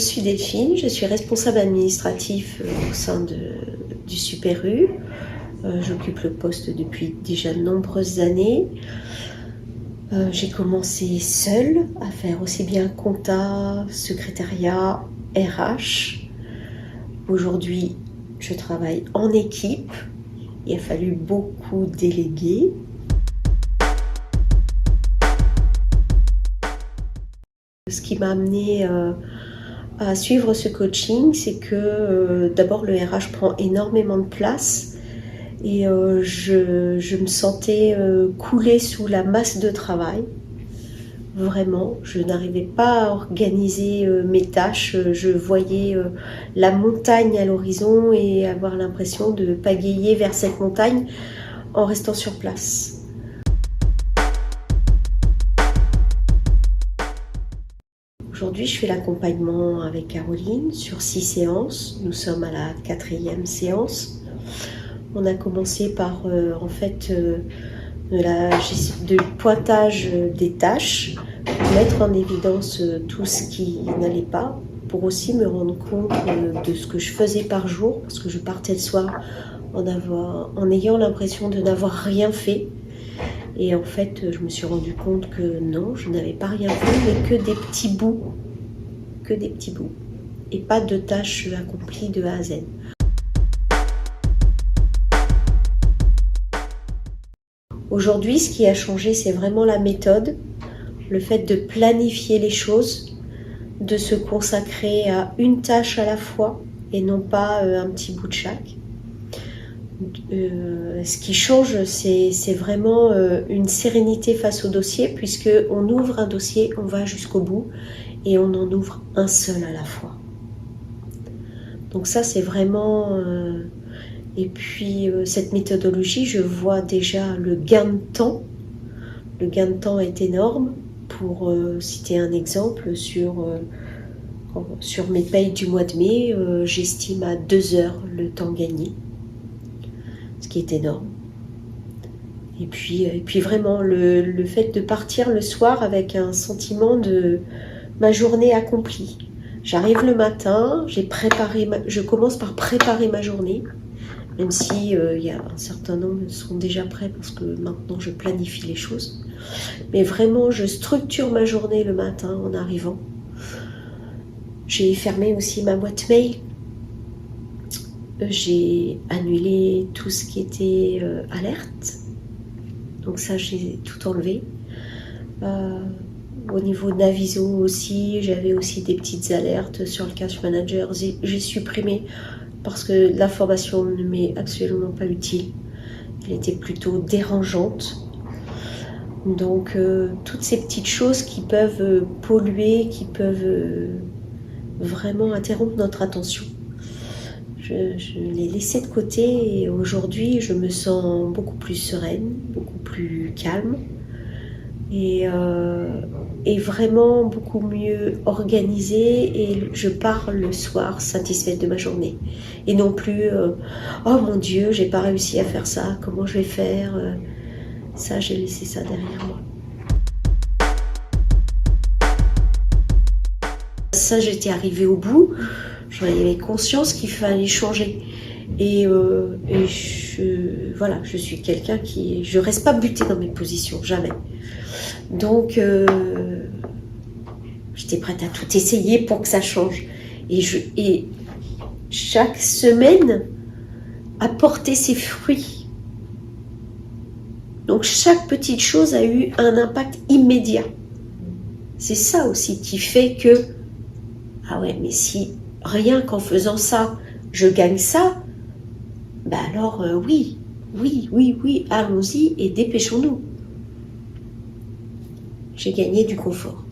suis Delphine, je suis responsable administratif au sein du Super U. J'occupe le poste depuis déjà de nombreuses années. J'ai commencé seule à faire aussi bien compta, secrétariat, RH. Aujourd'hui, je travaille en équipe. Il a fallu beaucoup déléguer. Ce qui m'a amené à suivre ce coaching, c'est que d'abord le RH prend énormément de place et je me sentais couler sous la masse de travail. Vraiment, je n'arrivais pas à organiser mes tâches. Je voyais la montagne à l'horizon et avoir l'impression de pagayer vers cette montagne en restant sur place. Aujourd'hui, je fais l'accompagnement avec Caroline sur 6 séances. Nous sommes à la 4e séance. On a commencé par du pointage des tâches, pour mettre en évidence tout ce qui n'allait pas, pour aussi me rendre compte de ce que je faisais par jour, parce que je partais le soir en ayant l'impression de n'avoir rien fait. Et en fait, je me suis rendu compte que non, je n'avais pas rien fait, mais que des petits bouts. Que des petits bouts. Et pas de tâches accomplies de A à Z. Aujourd'hui, ce qui a changé, c'est vraiment la méthode. Le fait de planifier les choses, de se consacrer à une tâche à la fois et non pas un petit bout de chaque. Ce qui change, c'est vraiment une sérénité face au dossier, puisque on ouvre un dossier, on va jusqu'au bout et on en ouvre un seul à la fois. Donc ça, c'est vraiment... Et puis cette méthodologie, je vois déjà le gain de temps. Le gain de temps est énorme. Pour citer un exemple, sur mes payes du mois de mai, j'estime à 2 heures le temps gagné, ce qui est énorme. Et puis vraiment, le fait de partir le soir avec un sentiment de ma journée accomplie. J'arrive le matin, je commence par préparer ma journée, même si y a un certain nombre sont déjà prêts parce que maintenant je planifie les choses. Mais vraiment, je structure ma journée le matin en arrivant. J'ai fermé aussi ma boîte mail. J'ai annulé tout ce qui était alerte. Donc ça, j'ai tout enlevé. Au niveau Naviso aussi, j'avais aussi des petites alertes sur le Cash Manager. J'ai supprimé parce que l'information ne m'est absolument pas utile. Elle était plutôt dérangeante. Donc toutes ces petites choses qui peuvent polluer, qui peuvent vraiment interrompre notre attention. Je l'ai laissé de côté et aujourd'hui je me sens beaucoup plus sereine, beaucoup plus calme et vraiment beaucoup mieux organisée, et je pars le soir satisfaite de ma journée. Et non plus oh mon Dieu, j'ai pas réussi à faire ça, comment je vais faire ça, j'ai laissé ça derrière moi. Ça, j'étais arrivée au bout. J'en avais conscience qu'il fallait changer. Et je suis quelqu'un je reste pas butée dans mes positions, jamais. Donc, j'étais prête à tout essayer pour que ça change. Et chaque semaine apportait ses fruits. Donc chaque petite chose a eu un impact immédiat. C'est ça aussi qui fait que, ah ouais, mais si rien qu'en faisant ça, je gagne ça, ben alors oui, allons-y et dépêchons-nous. J'ai gagné du confort.